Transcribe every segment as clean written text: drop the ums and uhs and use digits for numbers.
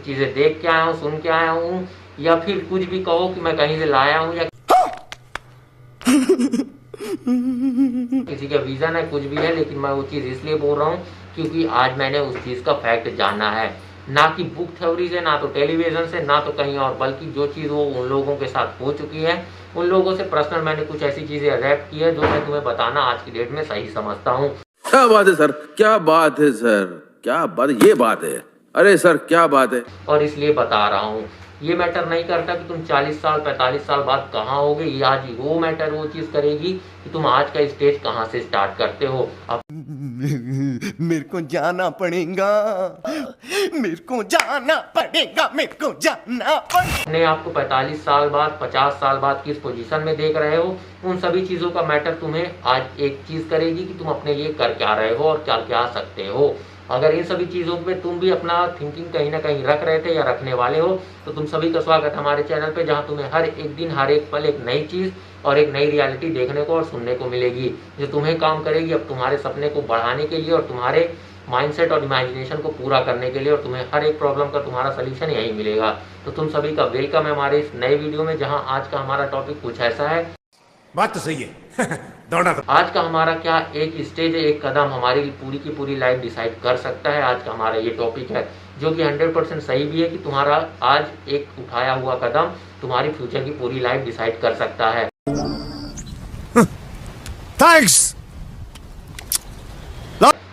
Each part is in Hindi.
चीज़ें देख के आया हूँ, सुन के आया हूँ, या फिर कुछ भी कहो कि मैं कहीं से लाया हूँ या किसी का विजन है, कुछ भी है, लेकिन मैं वो चीज़ इसलिए बोल रहा हूँ क्योंकि आज मैंने उस चीज़ का फैक्ट जाना है, ना कि बुक थ्योरी से, ना तो टेलीविजन से, ना तो कहीं और, बल्कि जो चीज़ वो उन लोगों के साथ हो चुकी है, उन लोगों से पर्सनल मैंने कुछ ऐसी चीज़ें रैप की है जो मैं तुम्हें बताना आज की डेट में सही समझता हूँ। क्या बात है सर, क्या बात है सर, क्या बात, ये बात है, अरे सर क्या बात है। और इसलिए बता रहा हूँ, ये मैटर नहीं करता कि तुम 40 साल 45 साल बाद कहाँ होगे, ये आज वो मैटर वो चीज़ करेगी कि तुम आज का स्टेज कहाँ से स्टार्ट करते हो। अब मेरे को जाना पड़ेगा, मेरे को जाना पड़ेगा, मेरे को जाना पड़ेगा। अपने आप को 45 साल बाद 50 साल बाद किस पोजीशन में देख रहे हो, उन सभी चीज़ों का मैटर तुम्हें आज एक चीज़ करेगी कि तुम अपने लिए कर क्या रहे हो और क्या क्या सकते हो। अगर इन सभी चीज़ों पे तुम भी अपना थिंकिंग कहीं ना कहीं रख रहे थे या रखने वाले हो, तो तुम सभी का स्वागत हमारे चैनल पे, जहां तुम्हें हर एक दिन हर एक पल एक नई चीज़ और एक नई रियलिटी देखने को और सुनने को मिलेगी, जो तुम्हें काम करेगी अब तुम्हारे सपने को बढ़ाने के लिए और तुम्हारे माइंडसेट और इमेजिनेशन को पूरा करने के लिए, और तुम्हें हर एक प्रॉब्लम का तुम्हारा सोल्यूशन यही मिलेगा। तो तुम सभी का वेलकम है हमारे इस नए वीडियो में, जहां आज का हमारा टॉपिक कुछ ऐसा है। बात तो सही है दौड़ना तो आज का हमारा क्या एक स्टेज है, एक कदम हमारी पूरी की पूरी लाइफ डिसाइड कर सकता है। आज का हमारा ये टॉपिक है जो कि 100% सही भी है कि तुम्हारा आज एक उठाया हुआ कदम तुम्हारी फ्यूचर की पूरी लाइफ डिसाइड कर सकता है। थैंक्स।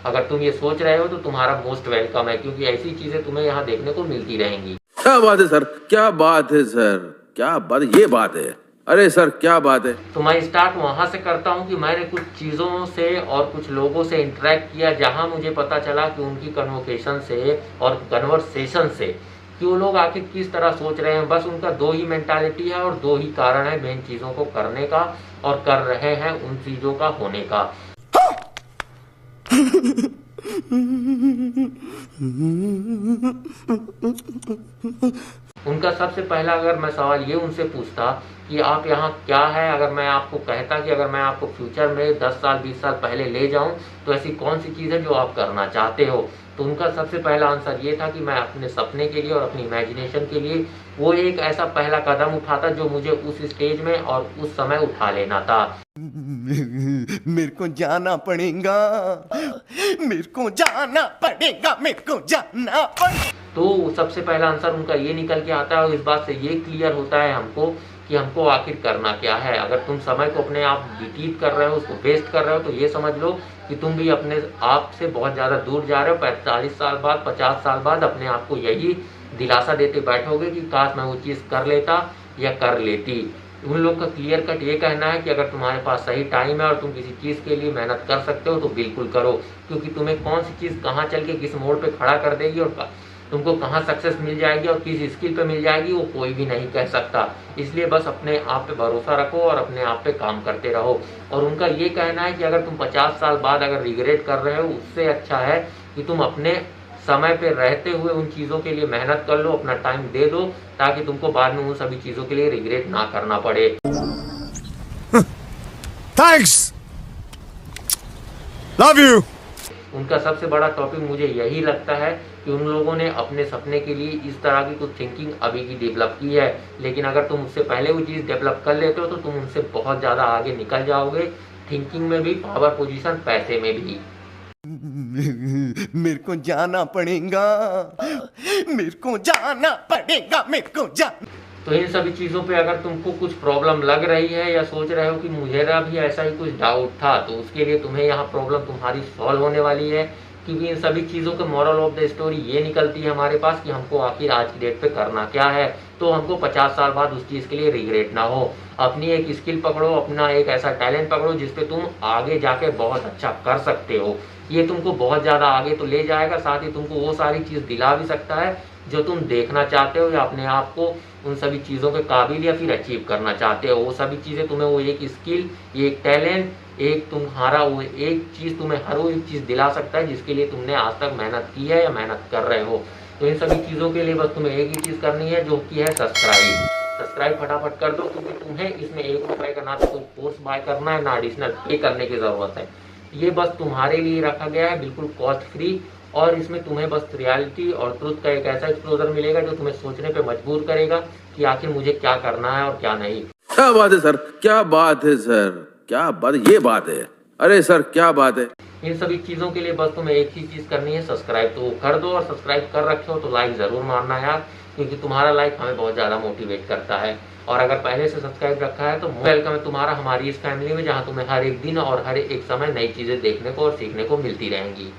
अगर तुम ये सोच रहे हो तो तुम्हारा मोस्ट वेलकम है, क्योंकि ऐसी चीजें तुम्हें यहाँ देखने को मिलती रहेंगी। क्या बात है सर, क्या बात है सर, क्या बात, ये बात है, अरे सर क्या बात है। तो मैं स्टार्ट वहां से करता हूँ कि मैंने कुछ चीज़ों से और कुछ लोगों से इंटरेक्ट किया, जहां मुझे पता चला कि उनकी कन्वर्सेशन से और कन्वर्सेशन से कि वो लोग आखिर किस तरह सोच रहे हैं। बस उनका दो ही मेंटालिटी है और दो ही कारण है मेन चीज़ों को करने का और कर रहे हैं उन चीज़ों का होने का। उनका सबसे पहला अगर मैं सवाल ये उनसे पूछता कि आप यहाँ क्या है, अगर मैं आपको कहता कि अगर मैं आपको फ्यूचर में 10 साल 20 साल पहले ले जाऊं तो ऐसी कौन सी चीज़ है जो आप करना चाहते हो, तो उनका सबसे पहला आंसर ये था कि मैं अपने सपने के लिए और अपनी इमेजिनेशन के लिए वो एक ऐसा पहला कदम उठाता जो मुझे उस स्टेज में और उस समय उठा लेना था। मेरे को जाना पड़ेगा, मेरे को जाना पड़ेगा, मेरे को जाना पड़ेगा। तो सबसे पहला आंसर उनका ये निकल के आता है और इस बात से ये क्लियर होता है हमको कि हमको आखिर करना क्या है। अगर तुम समय को अपने आप व्यतीत कर रहे हो, उसको वेस्ट कर रहे हो, तो ये समझ लो कि तुम भी अपने आप से बहुत ज़्यादा दूर जा रहे हो। 45 साल बाद 50 साल बाद अपने आप को यही दिलासा देते बैठोगे कि काश मैं वो चीज़ कर लेता या कर लेती। उन लोग का क्लियर कट ये कहना है कि अगर तुम्हारे पास सही टाइम है और तुम किसी चीज़ के लिए मेहनत कर सकते हो तो बिल्कुल करो, क्योंकि तुम्हें कौन सी चीज़ कहाँ चल के किस मोड़ पे खड़ा कर देगी और तुमको कहाँ सक्सेस मिल जाएगी और किस स्किल पे मिल जाएगी वो कोई भी नहीं कह सकता। इसलिए बस अपने आप पे भरोसा रखो और अपने आप पे काम करते रहो। और उनका ये कहना है कि अगर तुम 50 साल बाद अगर रिग्रेट कर रहे हो, उससे अच्छा है कि तुम अपने समय पे रहते हुए उन चीज़ों के लिए मेहनत कर लो, अपना टाइम दे दो, ताकि तुमको बाद में उन सभी चीज़ों के लिए रिग्रेट ना करना पड़े। Thanks, love you. उनका सबसे बड़ा टॉपिक मुझे यही लगता है कि उन लोगों ने अपने सपने के लिए इस तरह की कुछ थिंकिंग अभी की डेवलप की है, लेकिन अगर तुम उससे पहले वो चीज़ डेवलप कर लेते हो तो तुम उनसे बहुत ज़्यादा आगे निकल जाओगे, थिंकिंग में भी, पावर पोजीशन, पैसे में भी। मेरे को जाना पड़ेगा, मेरे को जाना पड़ेगा, मेरे को जाना। तो इन सभी चीज़ों पे अगर तुमको कुछ प्रॉब्लम लग रही है या सोच रहे हो कि मुझे भी ऐसा ही कुछ डाउट था, तो उसके लिए तुम्हें यहाँ प्रॉब्लम तुम्हारी सॉल्व होने वाली है, क्योंकि इन सभी चीज़ों के मॉरल ऑफ द स्टोरी ये निकलती है हमारे पास कि हमको आखिर आज की डेट पे करना क्या है, तो हमको 50 साल बाद उस चीज़ के लिए रिग्रेट ना हो। अपनी एक स्किल पकड़ो, अपना एक ऐसा टैलेंट पकड़ो जिसपे तुम आगे जाके बहुत अच्छा कर सकते हो। ये तुमको बहुत ज़्यादा आगे तो ले जाएगा, साथ ही तुमको वो सारी चीज़ दिला भी सकता है जो तुम देखना चाहते हो या अपने आप को उन सभी चीज़ों के काबिल या फिर अचीव करना चाहते हो। वो सभी चीज़ें तुम्हें वो एक स्किल, एक टैलेंट, एक तुम्हारा वो एक चीज़ तुम्हें हर वो एक चीज़ दिला सकता है जिसके लिए तुमने आज तक मेहनत की है या मेहनत कर रहे हो। तो इन सभी चीज़ों के लिए बस तुम्हें एक ही चीज़ करनी है, जो कि है सब्सक्राइब फटाफट कर दो, क्योंकि तुम्हें इसमें 1 रुपये का ना तो कोई कोर्स बाय करना है, ना एडिशनल पे करने की ज़रूरत है। ये बस तुम्हारे लिए रखा गया है, बिल्कुल कॉस्ट फ्री और इसमें तुम्हें बस रियलिटी और ट्रुथ का एक ऐसा एक्सप्लोजर मिलेगा जो तुम्हें सोचने पे मजबूर करेगा कि आखिर मुझे क्या करना है और क्या नहीं। क्या बात है सर, क्या बात है सर, क्या बात, ये बात है। अरे सर क्या बात है। इन सभी चीज़ों के लिए बस तुम्हें एक ही चीज़ करनी है, सब्सक्राइब तो कर दो, और सब्सक्राइब कर रखे हो तो लाइक ज़रूर मारना यार, क्योंकि तुम्हारा लाइक हमें बहुत ज़्यादा मोटिवेट करता है। और अगर पहले से सब्सक्राइब रखा है तो वेलकम है तुम्हारा हमारी इस फैमिली में, जहाँ तुम्हें हर एक दिन और हर एक समय नई चीज़ें देखने को और सीखने को मिलती रहेंगी।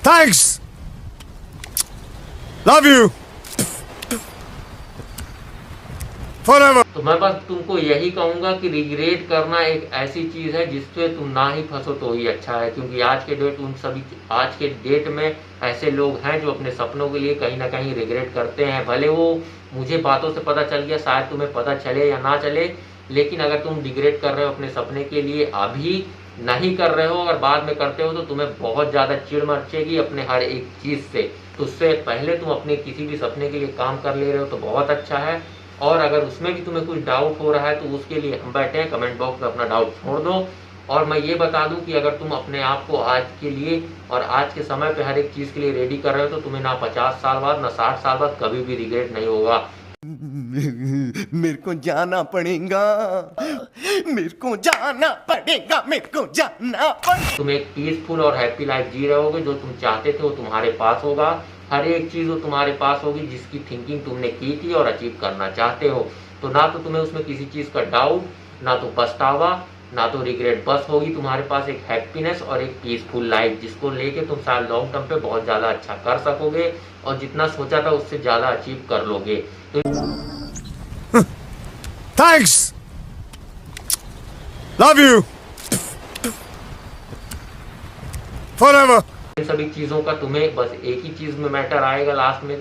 Thanks. Love you. Forever. तो मैं बस तुमको यही कहूंगा कि रिग्रेट करना एक ऐसी चीज है जिससे तुम ना ही फंसो तो ही अच्छा है, क्योंकि आज के डेट में ऐसे लोग हैं जो अपने सपनों के लिए कहीं ना कहीं रिग्रेट करते हैं। भले वो मुझे बातों से पता चल गया, शायद तुम्हें पता चले या ना चले, लेकिन अगर तुम रिग्रेट कर रहे हो अपने सपने के लिए, अभी नहीं कर रहे हो, अगर बाद में करते हो तो तुम्हें बहुत ज़्यादा चिढ़ मचेगी अपने हर एक चीज़ से। तो उससे पहले तुम अपने किसी भी सपने के लिए काम कर ले रहे हो तो बहुत अच्छा है। और अगर उसमें भी तुम्हें कुछ डाउट हो रहा है तो उसके लिए हम बैठे हैं, कमेंट बॉक्स में अपना डाउट छोड़ दो। और मैं ये बता दूं कि अगर तुम अपने आप को आज के लिए और आज के समय पे हर एक चीज़ के लिए रेडी कर रहे हो तो तुम्हें ना 50 साल बाद ना 60 साल बाद कभी भी रिग्रेट नहीं होगा। मेरे को जाना पड़ेगा, मेरे को जाना पड़ेगा, मेरे को जाना पड़ेगा। तुम एक पीसफुल और हैप्पी लाइफ जी रहे होगे, जो तुम चाहते थे वो तुम्हारे पास होगा। हर एक चीज़ वो तुम्हारे पास होगी जिसकी थिंकिंग तुमने की थी और अचीव करना चाहते हो। तो ना तो तुम्हें उसमें किसी चीज़ का डाउट, ना तो पछतावा, ना तो रिग्रेट, बस होगी तुम्हारे पास एक हैप्पीनेस और एक पीसफुल लाइफ, जिसको लेके तुम शायद लॉन्ग टर्म पे बहुत ज़्यादा अच्छा कर सकोगे और जितना सोचा था उससे ज़्यादा अचीव कर लोगे। तो Thanks. Love you. Forever. इन सभी चीज़ों का तुम्हें बस एक ही चीज़ में मैटर आएगा लास्ट में,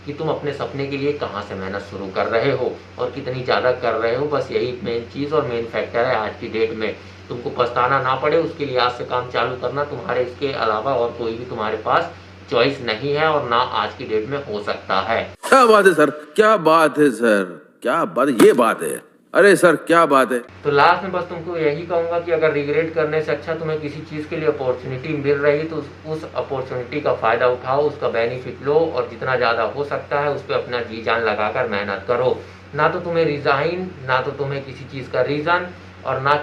कि तुम अपने सपने के लिए कहाँ से मेहनत शुरू कर रहे हो और कितनी ज़्यादा कर रहे हो। बस यही मेन चीज़ और मेन फैक्टर है आज की डेट में। तुमको पछताना ना पड़े उसके लिए आज से काम चालू करना, तुम्हारे इसके अलावा और कोई भी तुम्हारे पास चॉइस नहीं है और ना आज की डेट में हो सकता है। क्या बात है सर, क्या बात है सर, क्या बात, ये बात है। अरे सर क्या बात है। तो लास्ट में बस तुमको यही कहूंगा कि अगर रिग्रेट करने से अच्छा तुम्हें किसी चीज़ के लिए अपॉर्चुनिटी मिल रही तो उस अपॉर्चुनिटी का फ़ायदा उठाओ, उसका बेनिफिट लो और जितना ज़्यादा हो सकता है उस पर अपना जी जान लगाकर मेहनत करो। ना तो तुम्हें रिजाइन, ना तो तुम्हें किसी चीज़ का रीज़न और ना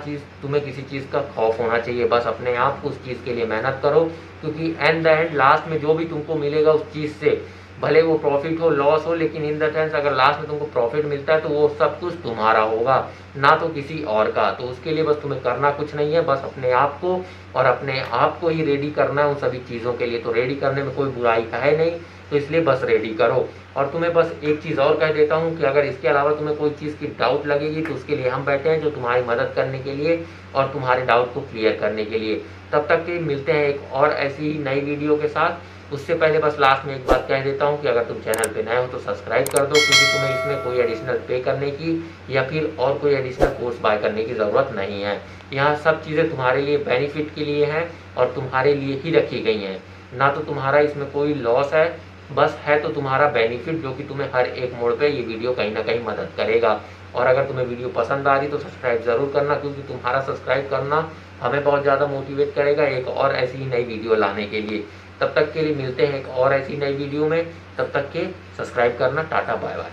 तुम्हें किसी चीज़ का खौफ होना चाहिए। बस अपने आप को उस चीज़ के लिए मेहनत करो, क्योंकि एंड द एंड लास्ट में जो भी तुमको मिलेगा उस चीज़ से, भले वो प्रॉफिट हो लॉस हो, लेकिन इन द सेंस अगर लास्ट में तुमको प्रॉफिट मिलता है तो वो सब कुछ तुम्हारा होगा, ना तो किसी और का। तो उसके लिए बस तुम्हें करना कुछ नहीं है, बस अपने आप को और अपने आप को ही रेडी करना है उन सभी चीज़ों के लिए। तो रेडी करने में कोई बुराई है नहीं, तो इसलिए बस रेडी करो। और तुम्हें बस एक चीज़ और कह देता हूँ कि अगर इसके अलावा तुम्हें कोई चीज़ की डाउट लगेगी तो उसके लिए हम बैठे हैं, जो तुम्हारी मदद करने के लिए और तुम्हारे डाउट को क्लियर करने के लिए। तब तक के मिलते हैं एक और ऐसी ही नई वीडियो के साथ। उससे पहले बस लास्ट में एक बात कह देता हूँ कि अगर तुम चैनल पे नए हो तो सब्सक्राइब कर दो, क्योंकि तुम्हें इसमें कोई एडिशनल पे करने की या फिर और कोई एडिशनल कोर्स बाय करने की ज़रूरत नहीं है। यहाँ सब चीज़ें तुम्हारे लिए बेनिफिट के लिए हैं और तुम्हारे लिए ही रखी गई हैं, ना तो तुम्हारा इसमें कोई लॉस है, बस है तो तुम्हारा बेनिफिट, जो कि तुम्हें हर एक मोड़ पे ये वीडियो कहीं ना कहीं मदद करेगा। और अगर तुम्हें वीडियो पसंद आ रही तो सब्सक्राइब ज़रूर करना, क्योंकि तुम्हारा सब्सक्राइब करना हमें बहुत ज़्यादा मोटिवेट करेगा एक और ऐसी ही नई वीडियो लाने के लिए। तब तक के लिए मिलते हैं एक और ऐसी नई वीडियो में, तब तक के सब्सक्राइब करना। Tata bye bye.